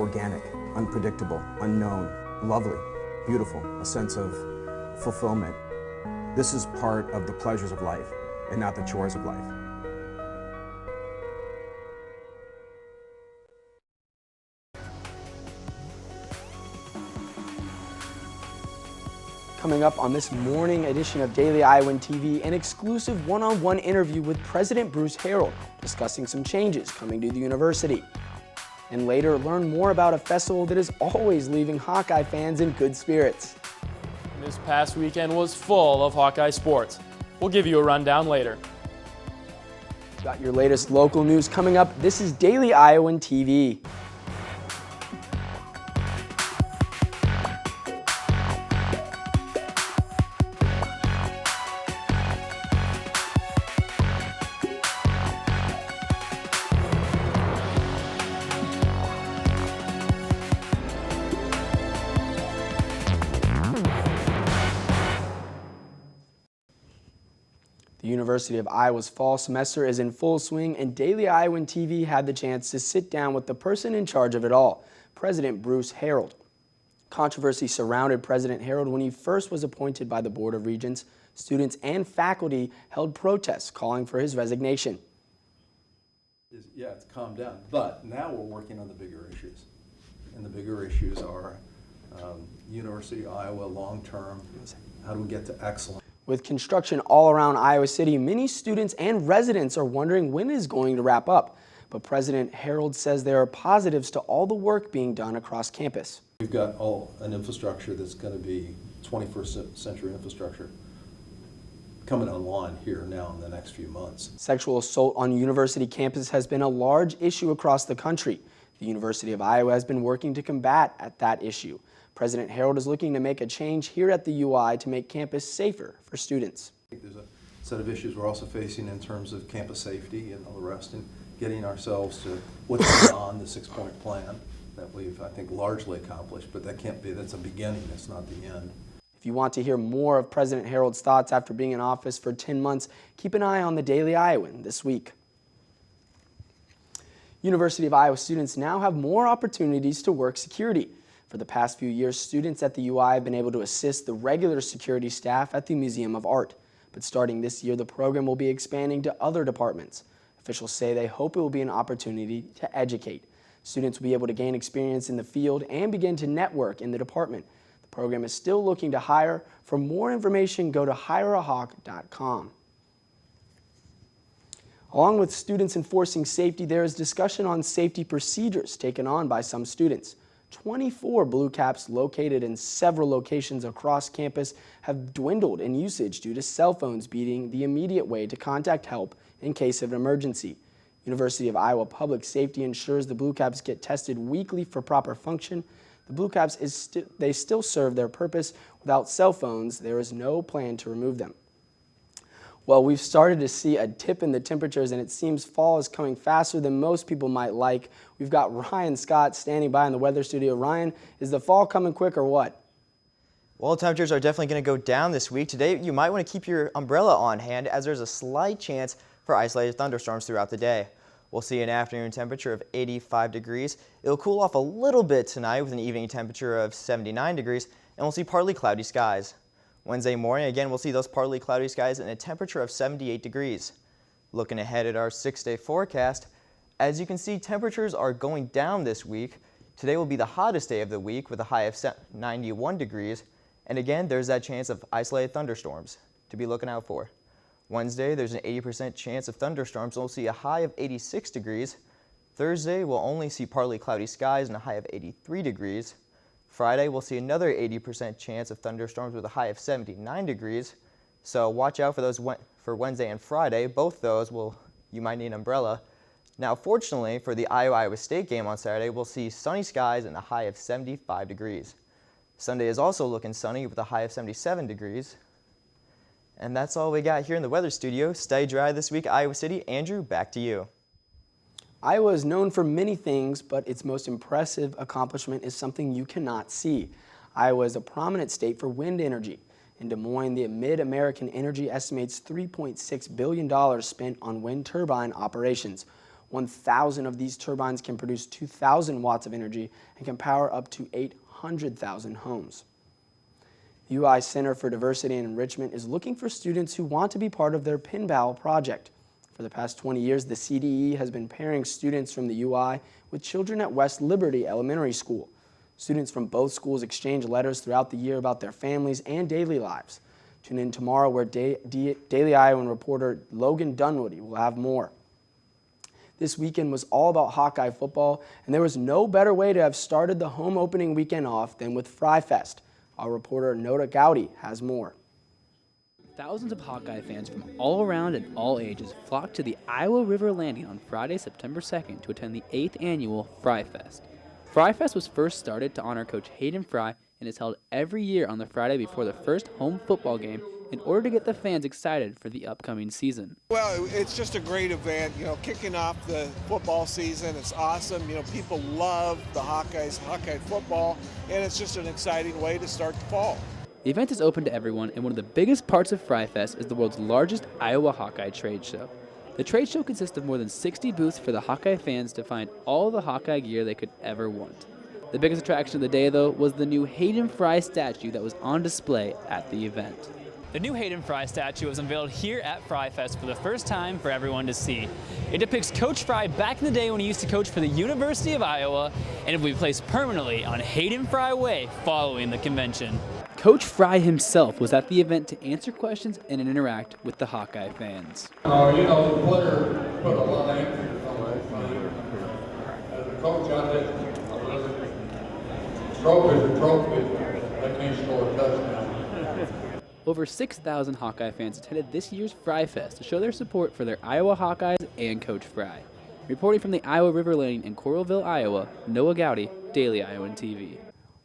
organic, unpredictable, unknown, lovely, beautiful, a sense of fulfillment. This is part of the pleasures of life and not the chores of life. Coming up on this morning edition of Daily Iowan TV, an exclusive one-on-one interview with President Bruce Harreld discussing some changes coming to the university. And later, learn more about a festival that is always leaving Hawkeye fans in good spirits. This past weekend was full of Hawkeye sports. We'll give you a rundown later. Got your latest local news coming up. This is Daily Iowan TV. The University of Iowa's fall semester is in full swing, and Daily Iowan TV had the chance to sit down with the person in charge of it all, President Bruce Harreld. Controversy surrounded President Harreld when he first was appointed by the Board of Regents. Students and faculty held protests calling for his resignation. Yeah, it's calmed down, but now we're working on the bigger issues. And the bigger issues are University of Iowa long-term, how do we get to excellence? With construction all around Iowa City, many students and residents are wondering when it is going to wrap up. But President Harreld says there are positives to all the work being done across campus. We've got an infrastructure that's going to be 21st century infrastructure coming online here now in the next few months. Sexual assault on university campus has been a large issue across the country. The University of Iowa has been working to combat that issue. President Harreld is looking to make a change here at the UI to make campus safer for students. I think there's a set of issues we're also facing in terms of campus safety and all the rest, and getting ourselves to what's beyond the 6-point plan that we've, I think, largely accomplished, but that can't be, that's a beginning, it's not the end. If you want to hear more of President Harreld's thoughts after being in office for 10 months, keep an eye on the Daily Iowan this week. University of Iowa students now have more opportunities to work security. For the past few years, students at the UI have been able to assist the regular security staff at the Museum of Art. But starting this year, the program will be expanding to other departments. Officials say they hope it will be an opportunity to educate. Students will be able to gain experience in the field and begin to network in the department. The program is still looking to hire. For more information, go to hireahawk.com. Along with students enforcing safety, there is discussion on safety procedures taken on by some students. 24 blue caps located in several locations across campus have dwindled in usage due to cell phones being the immediate way to contact help in case of an emergency. University of Iowa Public Safety ensures the blue caps get tested weekly for proper function. The blue caps they still serve their purpose. Without cell phones, there is no plan to remove them. Well, we've started to see a dip in the temperatures, and it seems fall is coming faster than most people might like. We've got Ryan Scott standing by in the weather studio. Ryan, is the fall coming quick or what? Well, temperatures are definitely going to go down this week. Today, you might want to keep your umbrella on hand as there's a slight chance for isolated thunderstorms throughout the day. We'll see an afternoon temperature of 85 degrees. It'll cool off a little bit tonight with an evening temperature of 79 degrees, and we'll see partly cloudy skies. Wednesday morning, again, we'll see those partly cloudy skies and a temperature of 78 degrees. Looking ahead at our 6-day forecast, as you can see, temperatures are going down this week. Today will be the hottest day of the week with a high of 91 degrees. And again, there's that chance of isolated thunderstorms to be looking out for. Wednesday, there's an 80% chance of thunderstorms, and we'll see a high of 86 degrees. Thursday, we'll only see partly cloudy skies and a high of 83 degrees. Friday, we'll see another 80% chance of thunderstorms with a high of 79 degrees. So watch out for those for Wednesday and Friday. Both those you might need an umbrella. Now, fortunately, for the Iowa State game on Saturday, we'll see sunny skies and a high of 75 degrees. Sunday is also looking sunny with a high of 77 degrees. And that's all we got here in the weather studio. Stay dry this week, Iowa City. Andrew, back to you. Iowa is known for many things, but its most impressive accomplishment is something you cannot see. Iowa is a prominent state for wind energy. In Des Moines, the Mid-American Energy estimates $3.6 billion spent on wind turbine operations. 1,000 of these turbines can produce 2,000 watts of energy and can power up to 800,000 homes. The UI Center for Diversity and Enrichment is looking for students who want to be part of their pinball project. For the past 20 years, the CDE has been pairing students from the UI with children at West Liberty Elementary School. Students from both schools exchange letters throughout the year about their families and daily lives. Tune in tomorrow where Daily Iowan reporter Logan Dunwoody will have more. This weekend was all about Hawkeye football, and there was no better way to have started the home opening weekend off than with Fry Fest. Our reporter Noda Gowdy has more. Thousands of Hawkeye fans from all around and all ages flocked to the Iowa River Landing on Friday, September 2nd to attend the 8th annual Fry Fest. Fry Fest was first started to honor Coach Hayden Fry and is held every year on the Friday before the first home football game in order to get the fans excited for the upcoming season. Well, it's just a great event, kicking off the football season. It's awesome. People love the Hawkeye football, and it's just an exciting way to start the fall. The event is open to everyone, and one of the biggest parts of Fry Fest is the world's largest Iowa Hawkeye trade show. The trade show consists of more than 60 booths for the Hawkeye fans to find all the Hawkeye gear they could ever want. The biggest attraction of the day, though, was the new Hayden Fry statue that was on display at the event. The new Hayden Fry statue was unveiled here at Fry Fest for the first time for everyone to see. It depicts Coach Fry back in the day when he used to coach for the University of Iowa, and it will be placed permanently on Hayden Fry Way following the convention. Coach Fry himself was at the event to answer questions and interact with the Hawkeye fans. The player put a lot of emphasis on that. As a coach, I just trophy's a trophy. They can't score a touchdown. Over 6,000 Hawkeye fans attended this year's Fry Fest to show their support for their Iowa Hawkeyes and Coach Fry. Reporting from the Iowa River Landing in Coralville, Iowa, Noah Gowdy, Daily Iowan TV.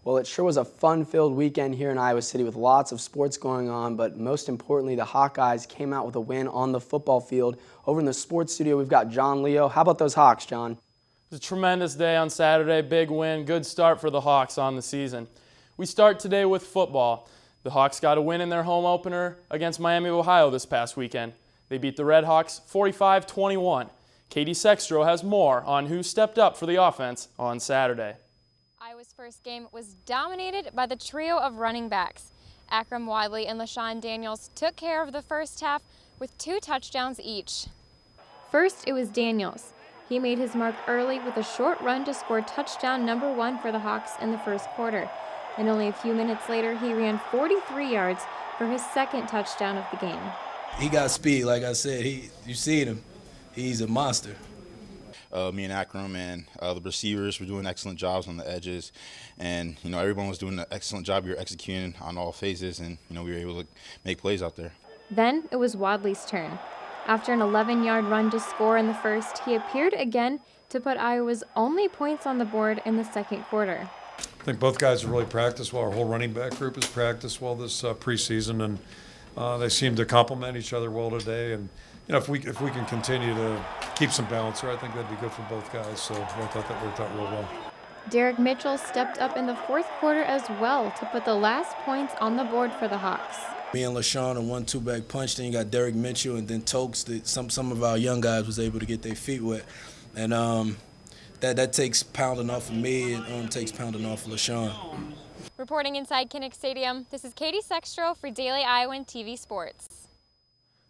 Well, it sure was a fun-filled weekend here in Iowa City with lots of sports going on, but most importantly, the Hawkeyes came out with a win on the football field. Over in the sports studio, we've got John Leo. How about those Hawks, John? It was a tremendous day on Saturday, big win, good start for the Hawks on the season. We start today with football. The Hawks got a win in their home opener against Miami of Ohio this past weekend. They beat the Red Hawks 45-21. Katie Sextro has more on who stepped up for the offense on Saturday. Iowa's first game was dominated by the trio of running backs. Akram Wadley and LaShawn Daniels took care of the first half with 2 touchdowns each. First, it was Daniels. He made his mark early with a short run to score touchdown number 1 for the Hawks in the first quarter. And only a few minutes later, he ran 43 yards for his second touchdown of the game. He got speed, like I said. You see him. He's a monster. Me and Akram and the receivers were doing excellent jobs on the edges, and everyone was doing an excellent job. We were executing on all phases, and we were able to make plays out there. Then it was Wadley's turn. After an 11-yard run to score in the first, he appeared again to put Iowa's only points on the board in the second quarter. I think both guys have really practiced well. Our whole running back group has practiced well this preseason, and they seem to complement each other well today. And if we can continue to keep some balance there, I think that'd be good for both guys. So I thought that worked out real well. Derek Mitchell stepped up in the fourth quarter as well to put the last points on the board for the Hawks. Me and LaShawn, a 1-2 back punch. Then you got Derek Mitchell, and then Tokes. Some of our young guys was able to get their feet wet, and that takes pounding off of me. It takes pounding off of LaShawn. Reporting inside Kinnick Stadium, this is Katie Sextro for Daily Iowan TV Sports.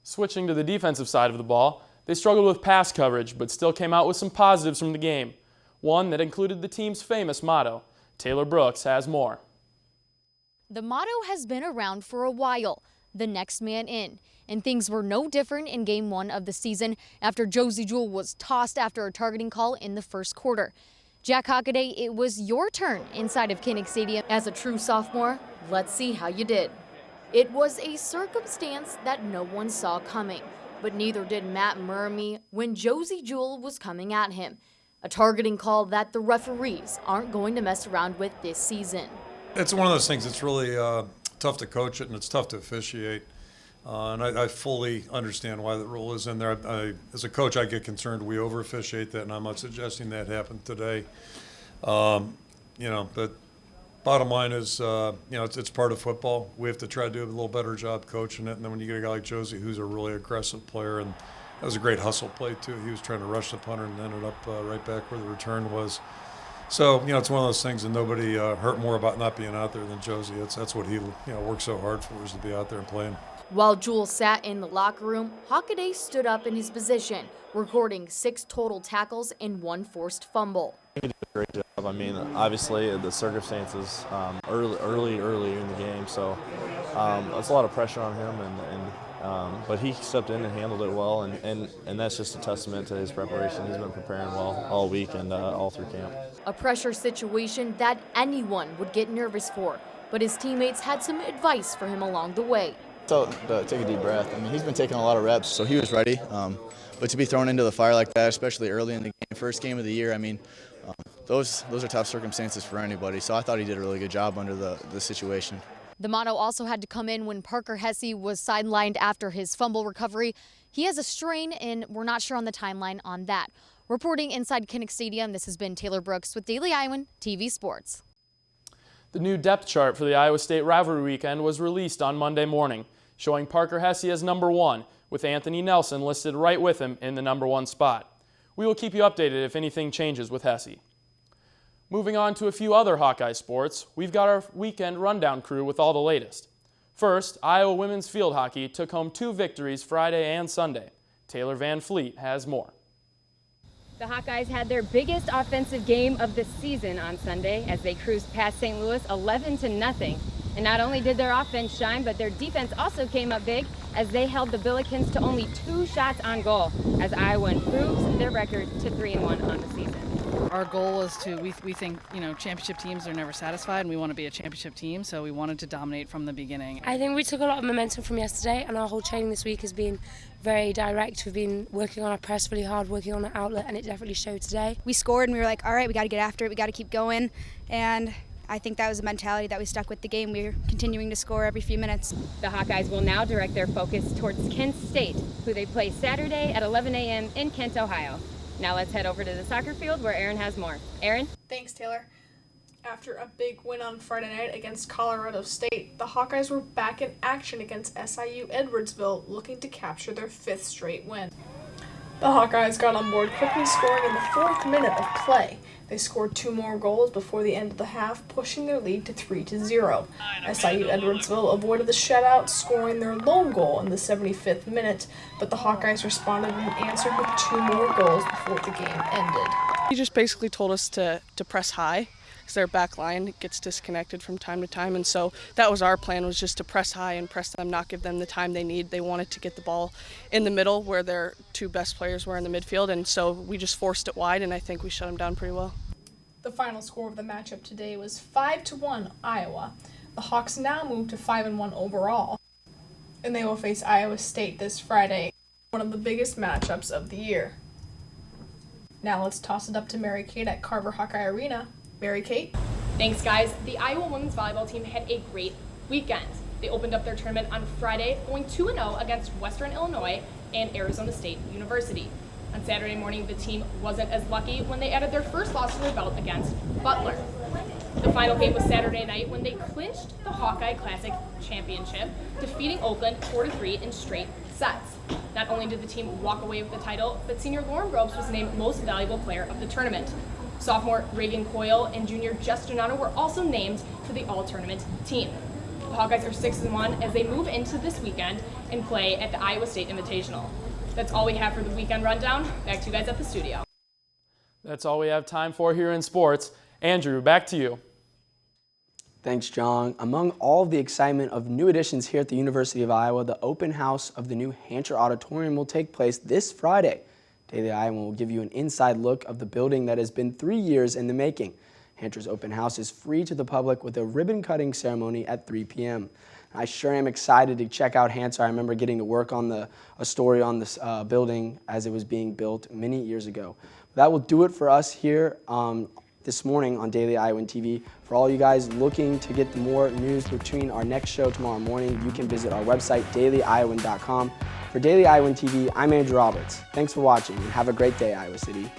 Switching to the defensive side of the ball, they struggled with pass coverage, but still came out with some positives from the game. One that included the team's famous motto. Taylor Brooks has more. The motto has been around for a while, the next man in. And things were no different in Game 1 of the season after Josie Jewell was tossed after a targeting call in the first quarter. Jack Hockaday, it was your turn inside of Kinnick Stadium. As a true sophomore, let's see how you did. It was a circumstance that no one saw coming, but neither did Matt Murmy when Josie Jewell was coming at him. A targeting call that the referees aren't going to mess around with this season. It's one of those things that's really tough to coach it, and it's tough to officiate. And I fully understand why the rule is in there. As a coach, I get concerned we over-officiate that, and I'm not suggesting that happened today. But bottom line is, it's part of football. We have to try to do a little better job coaching it. And then when you get a guy like Josie, who's a really aggressive player, and That was a great hustle play, too. He was trying to rush the punter and ended up right back where the return was. So, it's one of those things that nobody hurt more about not being out there than Josie. That's what he worked so hard for, is to be out there and playing. While Jewell sat in the locker room, Hockaday stood up in his position, recording 6 total tackles and 1 forced fumble. He did a great job. I mean, obviously the circumstances early in the game, so it's a lot of pressure on him, but he stepped in and handled it well, and that's just a testament to his preparation. He's been preparing well all week and all through camp. A pressure situation that anyone would get nervous for, but his teammates had some advice for him along the way. So take a deep breath. I mean, he's been taking a lot of reps, so he was ready. But to be thrown into the fire like that, especially early in the game, first game of the year, I mean, those are tough circumstances for anybody. So I thought he did a really good job under the situation. The Motto also had to come in when Parker Hesse was sidelined after his fumble recovery. He has a strain, and we're not sure on the timeline on that. Reporting inside Kinnick Stadium, this has been Taylor Brooks with Daily Iowan TV Sports. The new depth chart for the Iowa State rivalry weekend was released on Monday morning, showing Parker Hesse as number 1, with Anthony Nelson listed right with him in the number 1 spot. We will keep you updated if anything changes with Hesse. Moving on to a few other Hawkeye sports, we've got our weekend rundown crew with all the latest. First, Iowa women's field hockey took home 2 victories Friday and Sunday. Taylor Van Fleet has more. The Hawkeyes had their biggest offensive game of the season on Sunday as they cruised past St. Louis 11-0. And not only did their offense shine, but their defense also came up big as they held the Billikens to only 2 shots on goal, as Iowa improves their record to 3-1 on the season. Our goal is we think, championship teams are never satisfied, and we want to be a championship team, so we wanted to dominate from the beginning. I think we took a lot of momentum from yesterday, and our whole training this week has been very direct. We've been working on our press really hard, working on our outlet, and it definitely showed today. We scored, and we were like, all right, we got to get after it, we got to keep going, and I think that was a mentality that we stuck with the game. We're continuing to score every few minutes. The Hawkeyes will now direct their focus towards Kent State, who they play Saturday at 11 a.m. in Kent, Ohio. Now let's head over to the soccer field where Aaron has more. Aaron? Thanks, Taylor. After a big win on Friday night against Colorado State, the Hawkeyes were back in action against SIU Edwardsville, looking to capture their 5th straight win. The Hawkeyes got on board quickly, scoring in the 4th minute of play. They scored 2 more goals before the end of the half, pushing their lead to 3-0. SIU Edwardsville avoided the shutout, scoring their lone goal in the 75th minute, but the Hawkeyes responded and answered with 2 more goals before the game ended. He just basically told us to press high, because their back line gets disconnected from time to time, and so that was our plan, was just to press high and press them, not give them the time they need. They wanted to get the ball in the middle where their 2 best players were in the midfield, and so we just forced it wide, and I think we shut them down pretty well. The final score of the matchup today was 5-1 Iowa. The Hawks now move to 5-1 overall, and they will face Iowa State this Friday, one of the biggest matchups of the year. Now let's toss it up to Mary Kate at Carver Hawkeye Arena. Mary Kate? Thanks, guys. The Iowa women's volleyball team had a great weekend. They opened up their tournament on Friday, going 2-0 against Western Illinois and Arizona State University. On Saturday morning, the team wasn't as lucky when they added their first loss to their belt against Butler. The final game was Saturday night when they clinched the Hawkeye Classic Championship, defeating Oakland 4-3 in straight sets. Not only did the team walk away with the title, but senior Lauren Groves was named Most Valuable Player of the tournament. Sophomore Reagan Coyle and junior Jess Donato were also named to the all-tournament team. The Hawkeyes are 6-1 as they move into this weekend and play at the Iowa State Invitational. That's all we have for the weekend rundown. Back to you guys at the studio. That's all we have time for here in sports. Andrew, back to you. Thanks, John. Among all of the excitement of new additions here at the University of Iowa, the open house of the new Hancher Auditorium will take place this Friday. Daily Iowa will give you an inside look of the building that has been 3 years in the making. Hancher's open house is free to the public with a ribbon-cutting ceremony at 3 p.m. I sure am excited to check out Hancher. I remember getting to work on a story on this building as it was being built many years ago. That will do it for us here this morning on Daily Iowan TV. For all you guys looking to get more news between our next show tomorrow morning, you can visit our website, dailyiowan.com. For Daily Iowan TV, I'm Andrew Roberts. Thanks for watching and have a great day, Iowa City.